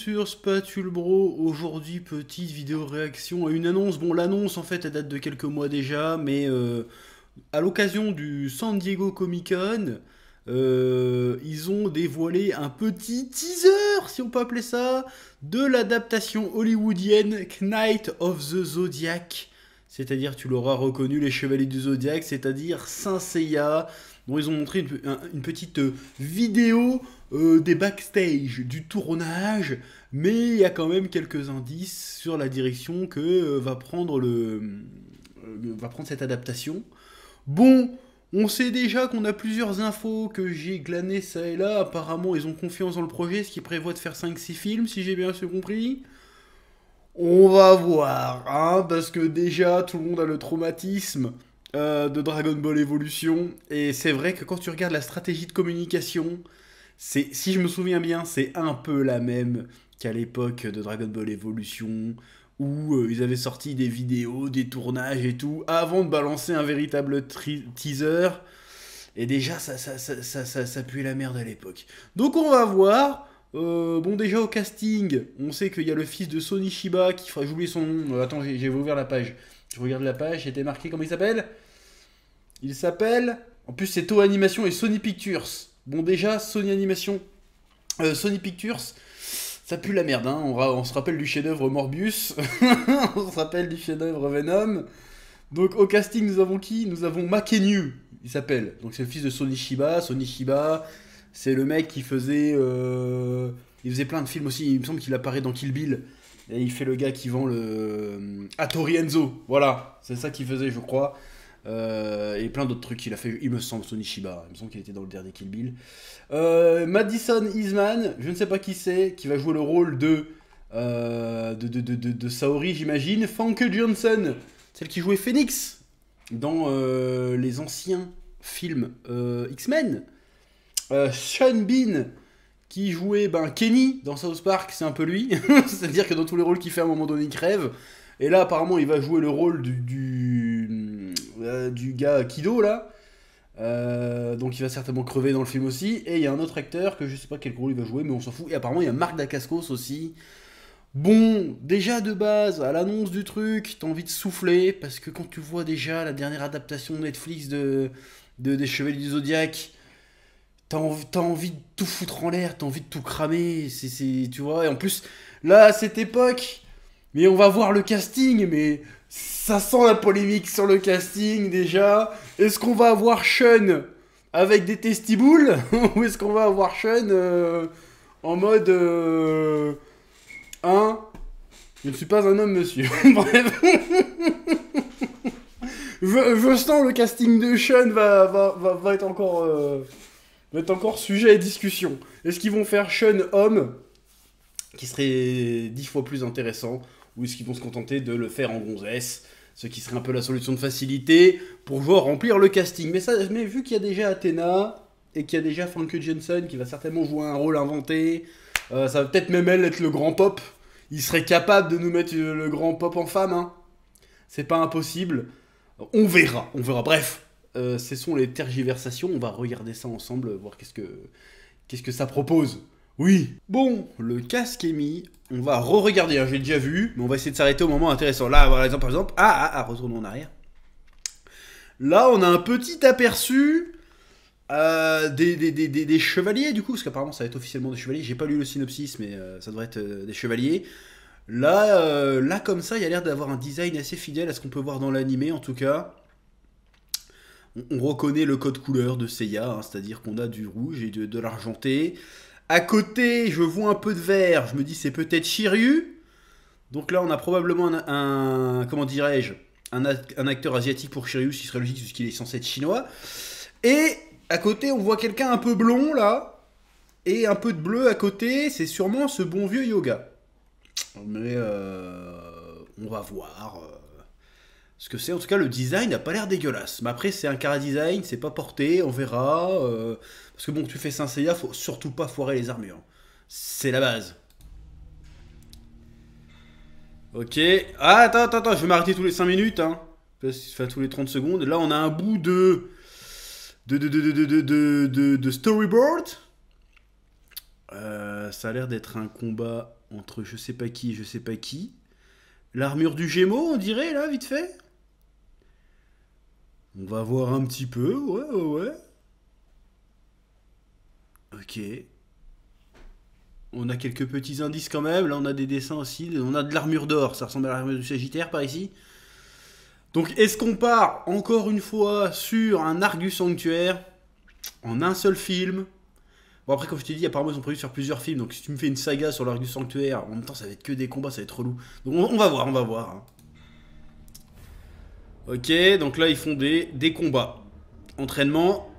sur Spatule Bro. Aujourd'hui, petite vidéo réaction à une annonce. Bon, l'annonce en fait elle date de quelques mois déjà, mais à l'occasion du San Diego Comic Con, ils ont dévoilé un petit teaser, si on peut appeler ça, de l'adaptation hollywoodienne Knight of the Zodiac. C'est-à-dire, tu l'auras reconnu, les Chevaliers du Zodiac, c'est-à-dire Saint Seiya. Bon, ils ont montré une petite vidéo des backstage, du tournage, mais il y a quand même quelques indices sur la direction que va prendre cette adaptation. Bon, on sait déjà qu'on a plusieurs infos que j'ai glanées ça et là. Apparemment, ils ont confiance dans le projet, ce qui prévoit de faire 5-6 films, si j'ai bien compris. On va voir, hein, parce que déjà, tout le monde a le traumatisme de Dragon Ball Evolution. Et c'est vrai que quand tu regardes la stratégie de communication, si je me souviens bien, c'est un peu la même qu'à l'époque de Dragon Ball Evolution, où ils avaient sorti des vidéos, des tournages et tout, avant de balancer un véritable teaser. Et déjà, ça puait la merde à l'époque. Donc on va voir. Bon, déjà au casting, on sait qu'il y a le fils de Sonny Shiba qui fera, j'oublie son nom. Attends, j'ai ouvert la page. Je regarde la page, c'était marqué comment il s'appelle. Il s'appelle. En plus, c'est Toho Animation et Sony Pictures. Bon, déjà, Sony Pictures, ça pue la merde, hein. On se rappelle du chef-d'œuvre Morbius. On se rappelle du chef-d'œuvre Venom. Donc, au casting, nous avons qui? Nous avons Makenyu, il s'appelle. Donc, c'est le fils de Sonny Shiba. Sonny Shiba, c'est le mec qui faisait. Il faisait plein de films aussi. Il me semble qu'il apparaît dans Kill Bill. Et il fait le gars qui vend le. Hattori Enzo. Voilà, c'est ça qu'il faisait, je crois. Et plein d'autres trucs qu'il a fait, il me semble, Sonny Shiba. Il me semble qu'il était dans le dernier Kill Bill. Madison Eastman, je ne sais pas qui c'est, qui va jouer le rôle de Saori, j'imagine. Famke Johnson, celle qui jouait Phoenix dans les anciens films X-Men. Sean Bean, qui jouait Kenny dans South Park, c'est un peu lui. C'est-à-dire que dans tous les rôles qu'il fait, à un moment donné, il crève. Et là, apparemment, il va jouer le rôle du gars Kido, là. Donc, il va certainement crever dans le film aussi. Et il y a un autre acteur que je sais pas quel rôle il va jouer, mais on s'en fout. Et apparemment, il y a Marc Dacascos aussi. Bon, déjà de base, à l'annonce du truc, t'as envie de souffler. Parce que quand tu vois déjà la dernière adaptation de Netflix des Chevaliers du Zodiac, t'as envie de tout foutre en l'air, t'as envie de tout cramer. Tu vois, et en plus, là, à cette époque. Mais on va voir le casting, mais ça sent la polémique sur le casting déjà. Est-ce qu'on va avoir Sean avec des testiboules ou est-ce qu'on va avoir Sean en mode hein, je ne suis pas un homme, monsieur. Bref. Je sens le casting de Sean va être encore sujet à discussion. Est-ce qu'ils vont faire Sean homme, qui serait 10 fois plus intéressant, ou est-ce qu'ils vont se contenter de le faire en gonzesse, ce qui serait un peu la solution de facilité pour genre remplir le casting. Mais vu qu'il y a déjà Athena et qu'il y a déjà Famke Johnson qui va certainement jouer un rôle inventé, ça va peut-être même elle être le grand pop. Il serait capable de nous mettre le grand pop en femme, hein. C'est pas impossible. On verra. Bref, ce sont les tergiversations. On va regarder ça ensemble, voir qu'est-ce que ça propose. Oui. Bon, le casque est mis. On va re-regarder, hein, j'ai déjà vu, mais on va essayer de s'arrêter au moment intéressant. Là, par exemple, retournons en arrière. Là, on a un petit aperçu des chevaliers, du coup, parce qu'apparemment, ça va être officiellement des chevaliers. J'ai pas lu le synopsis, mais ça devrait être des chevaliers. Là, comme ça, il y a l'air d'avoir un design assez fidèle à ce qu'on peut voir dans l'animé, en tout cas. On reconnaît le code couleur de Seiya, hein, c'est-à-dire qu'on a du rouge et de l'argenté. À côté, je vois un peu de vert. Je me dis, c'est peut-être Shiryu. Donc là, on a probablement comment dirais-je, un acteur asiatique pour Shiryu, ce qui serait logique, puisqu'il est censé être chinois. Et à côté, on voit quelqu'un un peu blond, là. Et un peu de bleu à côté. C'est sûrement ce bon vieux Yoga. Mais on va voir ce que c'est. En tout cas, le design n'a pas l'air dégueulasse. Mais après, c'est un cara design, c'est pas porté, on verra. Parce que bon, tu fais Saint Seiya, faut surtout pas foirer les armures. C'est la base. Ok. Ah, attends, je vais m'arrêter tous les 5 minutes, hein. Enfin, tous les 30 secondes. Là, on a un bout de storyboard. Ça a l'air d'être un combat entre je sais pas qui et je sais pas qui. L'armure du Gémeaux, on dirait, là, vite fait. On va voir un petit peu, ouais. Ok. On a quelques petits indices quand même. Là, on a des dessins aussi. On a de l'armure d'or. Ça ressemble à l'armure du Sagittaire par ici. Donc, est-ce qu'on part encore une fois sur un arc du sanctuaire en un seul film? Bon, après, comme je t'ai dit, apparemment, ils ont prévu de faire plusieurs films. Donc, si tu me fais une saga sur l'arc du sanctuaire, en même temps, ça va être que des combats, ça va être relou. Donc, on va voir. Hein. Ok, donc là, ils font des combats. Entraînement.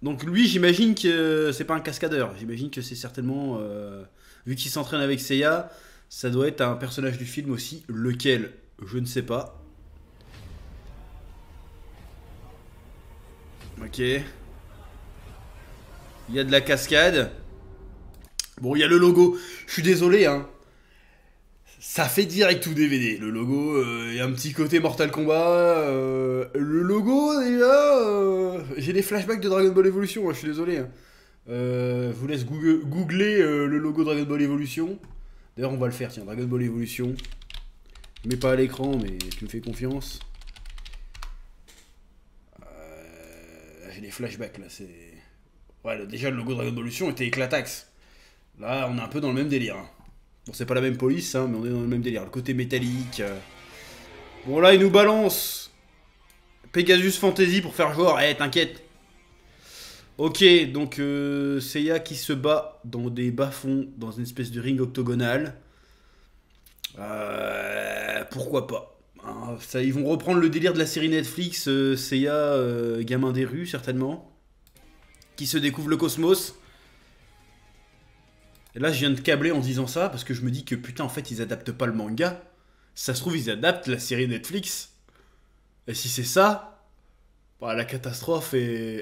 Donc lui, j'imagine que c'est pas un cascadeur. J'imagine que c'est certainement, vu qu'il s'entraîne avec Seiya, ça doit être un personnage du film aussi. Lequel? Je ne sais pas. Ok. Il y a de la cascade. Bon, il y a le logo. Je suis désolé, hein. Ça fait direct tout DVD. Le logo, il y a un petit côté Mortal Kombat. Le logo, déjà, j'ai des flashbacks de Dragon Ball Evolution, hein, je suis désolé. Hein. Je vous laisse googler le logo Dragon Ball Evolution. D'ailleurs, on va le faire, tiens, Dragon Ball Evolution. Je mets pas à l'écran, mais tu me fais confiance. J'ai des flashbacks, là, c'est... Ouais, là, déjà, le logo Dragon Ball Evolution était éclataxe. Là, on est un peu dans le même délire, hein. Bon, c'est pas la même police, hein, mais on est dans le même délire. Le côté métallique. Bon, là, il nous balance Pegasus Fantasy pour faire genre, eh, t'inquiète. Ok, donc Seiya qui se bat dans des bas-fonds, dans une espèce de ring octogonal. Pourquoi pas hein, ça, ils vont reprendre le délire de la série Netflix, Seiya, gamin des rues, certainement. Qui se découvre le cosmos. Et là, je viens de câbler en disant ça, parce que je me dis que putain, en fait, ils adaptent pas le manga. Si ça se trouve, ils adaptent la série Netflix. Et si c'est ça, bah, la catastrophe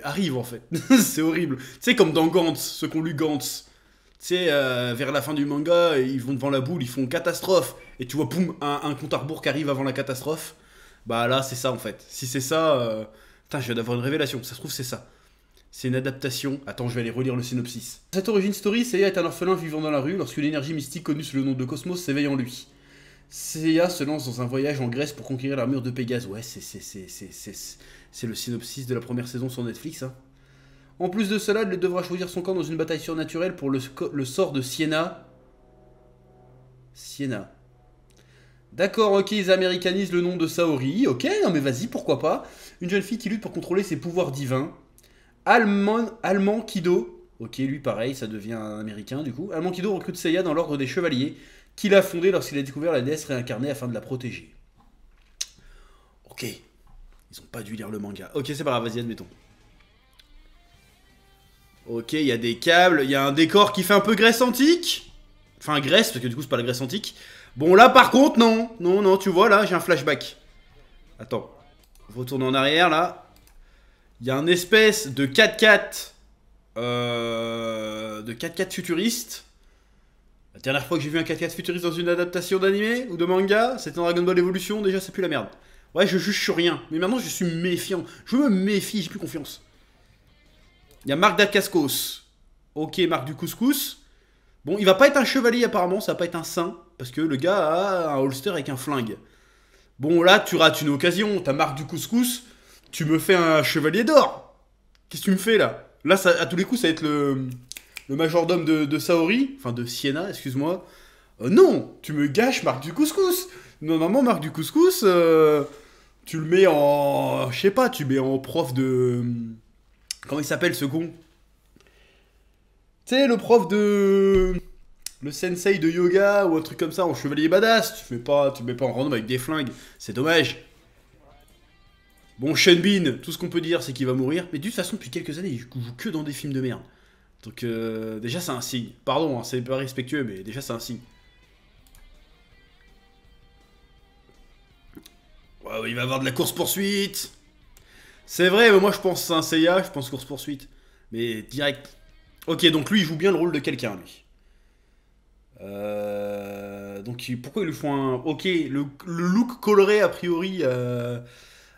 arrive, en fait. C'est horrible. Tu sais, comme dans Gantz, ceux qui ont lu Gantz. Tu sais, vers la fin du manga, ils vont devant la boule, ils font catastrophe. Et tu vois, poum, un compte à rebours qui arrive avant la catastrophe. Bah là, c'est ça, en fait. Si c'est ça, putain, je viens d'avoir une révélation. Ça se trouve, c'est ça. C'est une adaptation. Attends, je vais aller relire le synopsis. Cette origin story, Seiya est un orphelin vivant dans la rue lorsque l'énergie mystique connue sous le nom de Cosmos s'éveille en lui. Seiya se lance dans un voyage en Grèce pour conquérir l'armure de Pégase. Ouais, c'est le synopsis de la première saison sur Netflix. Hein. En plus de cela, il devra choisir son camp dans une bataille surnaturelle pour le sort de Sienna. Sienna. D'accord, ok, ils américanisent le nom de Saori. Ok, non mais vas-y, pourquoi pas. Une jeune fille qui lutte pour contrôler ses pouvoirs divins. Allemand Kido, ok, lui pareil, ça devient un américain du coup. Allemand Kido recrute Seiya dans l'ordre des chevaliers, qu'il a fondé lorsqu'il a découvert la déesse réincarnée afin de la protéger. Ok, ils ont pas dû lire le manga. Ok, c'est pas grave, vas-y, admettons. Ok, il y a des câbles, il y a un décor qui fait un peu Grèce antique. Enfin, Grèce, parce que du coup, c'est pas la Grèce antique. Bon, là, par contre, non. Non, tu vois, là, j'ai un flashback. Attends, je retourne en arrière, là. Il y a un espèce de 4x4 futuriste. La dernière fois que j'ai vu un 4x4 futuriste dans une adaptation d'anime ou de manga, c'était dans Dragon Ball Evolution, déjà c'est plus la merde. Ouais, je juge sur rien, mais maintenant je suis méfiant. Je me méfie, j'ai plus confiance. Il y a Marc Dacascos. Ok, Marc du Couscous. Bon, il va pas être un chevalier apparemment, ça va pas être un saint, parce que le gars a un holster avec un flingue. Bon, là, tu rates une occasion, t'as Marc du Couscous. Tu me fais un chevalier d'or. Qu'est-ce que tu me fais là? Là, ça, à tous les coups, ça va être le majordome de Saori. Enfin, de Sienna, excuse-moi. Non, tu me gâches Marc du Couscous. Normalement, Marc du Couscous, tu le mets en... Je sais pas, tu mets en prof de... Comment il s'appelle ce con? Tu sais, le prof de... Le sensei de yoga ou un truc comme ça, en chevalier badass. Tu mets pas en random avec des flingues. C'est dommage. Bon, Sean Bean, tout ce qu'on peut dire, c'est qu'il va mourir. Mais de toute façon, depuis quelques années, il joue que dans des films de merde. Donc, déjà, c'est un signe. Pardon, hein, c'est pas respectueux, mais déjà, c'est un signe. Ouais, il va y avoir de la course-poursuite. C'est vrai, mais moi, je pense Saint Seiya, je pense course-poursuite. Mais direct. Ok, donc lui, il joue bien le rôle de quelqu'un, lui. Donc, pourquoi ils lui font un... Ok, le look coloré, a priori...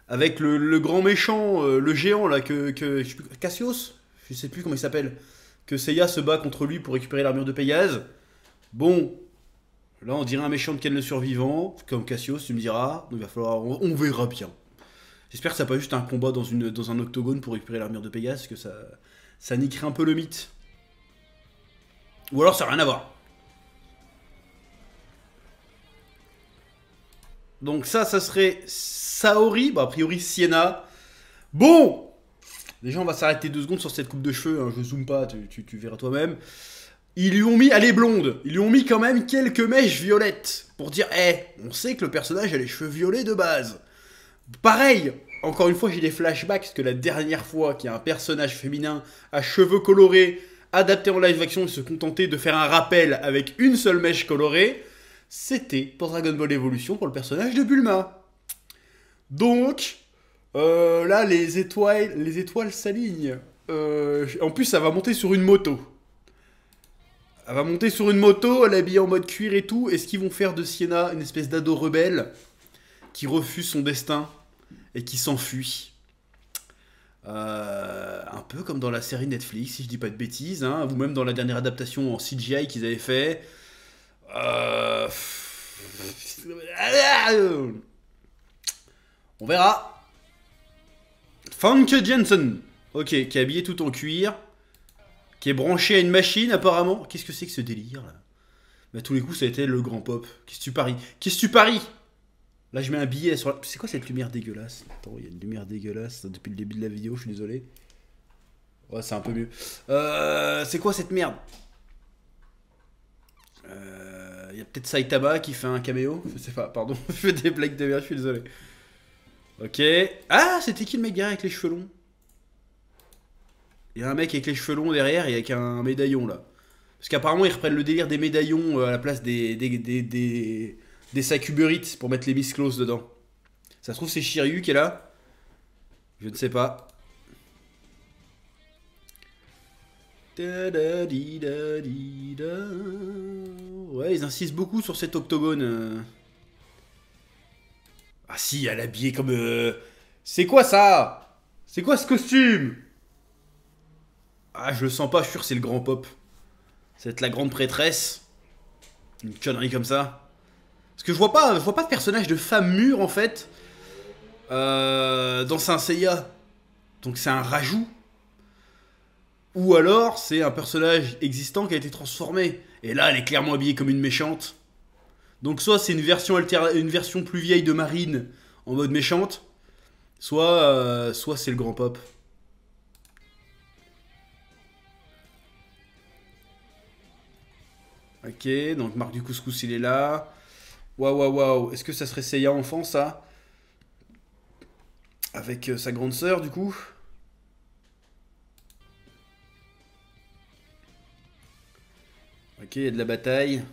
Avec le grand méchant, le géant là, je sais plus, Cassios. Je sais plus comment il s'appelle. que Seiya se bat contre lui pour récupérer l'armure de Pégase. Bon, là on dirait un méchant de Ken le survivant, comme Cassius, tu me diras, donc il va falloir, on verra bien. J'espère que ça pas juste un combat dans un octogone pour récupérer l'armure de Pégase, que ça niquerait un peu le mythe. Ou alors ça n'a rien à voir. Donc ça serait Saori, bah a priori Sienna. Bon, déjà on va s'arrêter 2 secondes sur cette coupe de cheveux, hein. Je zoome pas, tu verras toi-même. Ils lui ont mis, elle est blonde, ils lui ont mis quand même quelques mèches violettes. Pour dire, on sait que le personnage a les cheveux violets de base. Pareil, encore une fois j'ai des flashbacks, parce que la dernière fois qu'il y a un personnage féminin à cheveux colorés, adapté en live action et se contenter de faire un rappel avec une seule mèche colorée, c'était pour Dragon Ball Evolution pour le personnage de Bulma. Donc, là les étoiles s'alignent. En plus ça va monter sur une moto. Elle va monter sur une moto, elle est habillée en mode cuir et tout. Est-ce qu'ils vont faire de Sienna une espèce d'ado rebelle qui refuse son destin et qui s'enfuit? Un peu comme dans la série Netflix, si je dis pas de bêtises, hein, ou même dans la dernière adaptation en CGI qu'ils avaient fait. On verra. Famke Janssen, ok, qui est habillé tout en cuir, qui est branché à une machine apparemment. Qu'est-ce que c'est que ce délire là? Mais à tous les coups ça a été le grand pop. Qu'est-ce que tu paries? Qu'est-ce que tu paries? Là je mets un billet sur la... C'est quoi cette lumière dégueulasse? Attends, il y a une lumière dégueulasse depuis le début de la vidéo, je suis désolé. Ouais, c'est un peu mieux. C'est quoi cette merde? Il y a peut-être Saitama qui fait un caméo. Je sais pas, pardon. Je fais des blagues de merde, je suis désolé. Ok. Ah, c'était qui le mec derrière avec les cheveux longs? Il y a un mec avec les cheveux longs derrière et avec un médaillon là. Parce qu'apparemment ils reprennent le délire des médaillons à la place des Sakuberites pour mettre les Miss Close dedans. Ça se trouve c'est Shiryu qui est là? Je ne sais pas. Ouais, ils insistent beaucoup sur cet octogone. Ah si, elle est habillée comme... C'est quoi ça? C'est quoi ce costume? Ah, je le sens pas, je suis sûr que c'est le grand pop. Ça va être la grande prêtresse. Une connerie comme ça. Parce que je vois pas de personnage de femme mûre en fait. Dans Saint Seiya. Donc c'est un rajout. Ou alors c'est un personnage existant qui a été transformé. Et là elle est clairement habillée comme une méchante. Donc soit c'est une version plus vieille de Marine en mode méchante. Soit c'est le grand pop. Ok, donc Marc du Couscous il est là. Waouh, waouh, waouh. Est-ce que ça serait Seiya enfant ça? Avec sa grande sœur du coup. Ok, il y a de la bataille.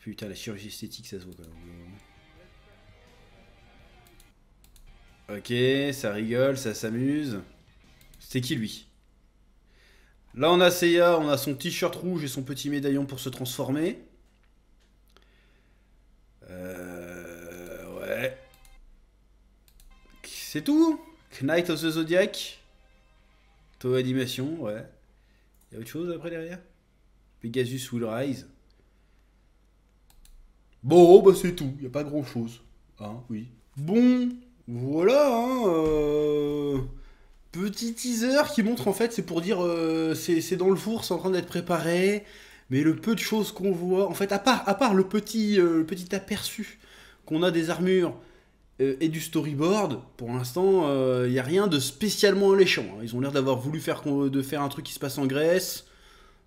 Putain, la chirurgie esthétique ça se voit quand même. Ok, ça rigole, ça s'amuse. C'était qui lui? Là on a Seiya, on a son t-shirt rouge et son petit médaillon pour se transformer. Ouais. C'est tout? Knight of the Zodiac. Toho animation, ouais. Y'a autre chose après derrière? Pegasus Will Rise. Bon, bah c'est tout, y a pas grand chose. Hein, oui. Bon, voilà, hein. Petit teaser qui montre en fait, c'est pour dire c'est dans le four, c'est en train d'être préparé. Mais le peu de choses qu'on voit, en fait, à part le petit aperçu qu'on a des armures et du storyboard, pour l'instant, il n'y a rien de spécialement alléchant. Hein. Ils ont l'air d'avoir voulu faire un truc qui se passe en Grèce,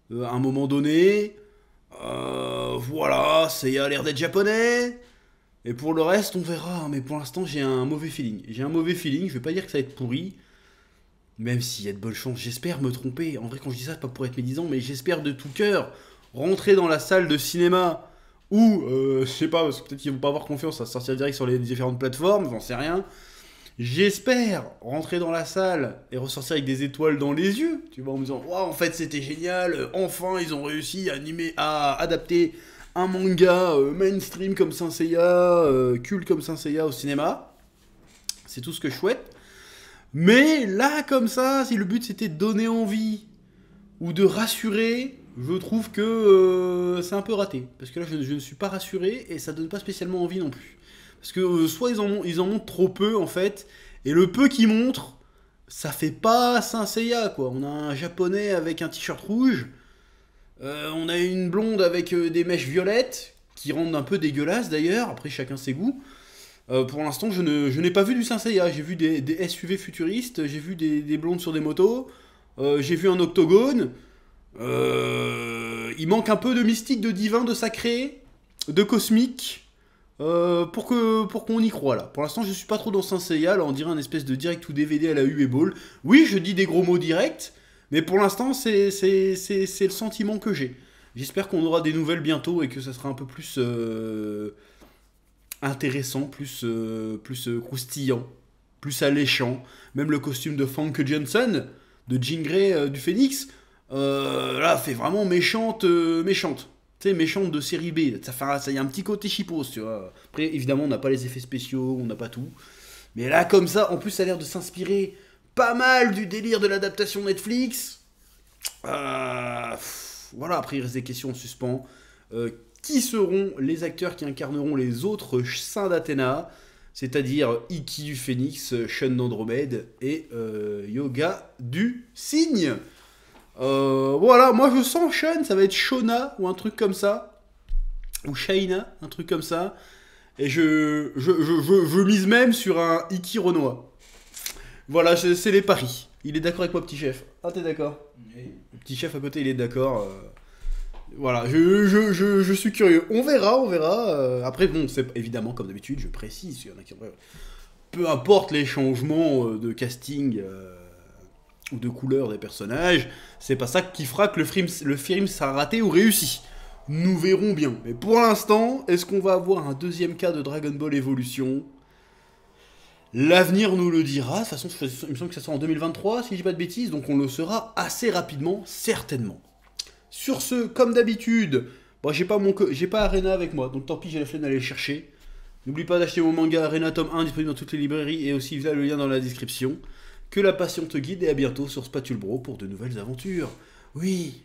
à un moment donné. Voilà, ça a l'air d'être japonais. Et pour le reste, on verra. Mais pour l'instant, j'ai un mauvais feeling. Je vais pas dire que ça va être pourri. Même s'il y a de bonnes chances, j'espère me tromper. En vrai, quand je dis ça, c'est pas pour être médisant, mais j'espère de tout cœur rentrer dans la salle de cinéma où, je sais pas, parce que peut-être qu'ils vont pas avoir confiance à sortir direct sur les différentes plateformes, j'en sais rien. J'espère rentrer dans la salle et ressortir avec des étoiles dans les yeux, tu vois, en me disant, waouh, en fait, c'était génial, enfin, ils ont réussi à adapter un manga mainstream comme Saint Seiya, culte comme Saint Seiya au cinéma. C'est tout ce que je souhaite. Mais là, comme ça, si le but c'était de donner envie ou de rassurer, je trouve que c'est un peu raté. Parce que là, je ne suis pas rassuré et ça donne pas spécialement envie non plus. Parce que soit ils en montrent trop peu en fait, et le peu qu'ils montrent, ça fait pas Saint Seiya quoi. On a un japonais avec un t-shirt rouge, on a une blonde avec des mèches violettes, qui rendent un peu dégueulasse d'ailleurs, après chacun ses goûts. Pour l'instant, je n'ai pas vu du Saint Seiya. J'ai vu des SUV futuristes, j'ai vu des blondes sur des motos, j'ai vu un octogone. Il manque un peu de mystique, de divin, de sacré, de cosmique, pour qu'on y croit là. Pour l'instant, je suis pas trop dans Saint Seiya. Là, on dirait un espèce de direct ou DVD à la UE Ball. Oui, je dis des gros mots directs, mais pour l'instant, c'est le sentiment que j'ai. J'espère qu'on aura des nouvelles bientôt et que ça sera un peu plus intéressant, plus croustillant, plus alléchant. Même le costume de Frank Johnson, de Jean Grey du Phoenix, là, fait vraiment méchante. Tu sais, méchante de série B. Ça y a un petit côté chipos, tu vois. Après, évidemment, on n'a pas les effets spéciaux, on n'a pas tout. Mais là, comme ça, en plus, ça a l'air de s'inspirer pas mal du délire de l'adaptation Netflix. Voilà, après, il reste des questions en suspens. Qui seront les acteurs qui incarneront les autres saints d'Athéna, c'est-à-dire Iki du Phénix, Shun d'Andromède et Yoga du Cygne. Voilà, moi je sens Shun, ça va être Shona ou un truc comme ça. Ou Shaina, un truc comme ça. Et je mise même sur un Iki Renoir. Voilà, c'est les paris. Il est d'accord avec moi, petit chef. Ah, t'es d'accord? Oui. Le petit chef à côté, il est d'accord. Voilà, je suis curieux. On verra, on verra. Après, bon, c'est évidemment, comme d'habitude, je précise, il y en a qui... peu importe les changements de casting ou de couleur des personnages, c'est pas ça qui fera que le film sera raté ou réussi. Nous verrons bien. Mais pour l'instant, est-ce qu'on va avoir un deuxième cas de Dragon Ball Evolution? L'avenir nous le dira. De toute façon, il me semble que ça sera en 2023, si je dis pas de bêtises, donc on le saura assez rapidement, certainement. Sur ce, comme d'habitude, bon, j'ai pas Arena avec moi, donc tant pis, j'ai la flemme d'aller le chercher. N'oublie pas d'acheter mon manga Arena tome 1 disponible dans toutes les librairies et aussi via le lien dans la description. Que la passion te guide et à bientôt sur Spatule Bro pour de nouvelles aventures. Oui.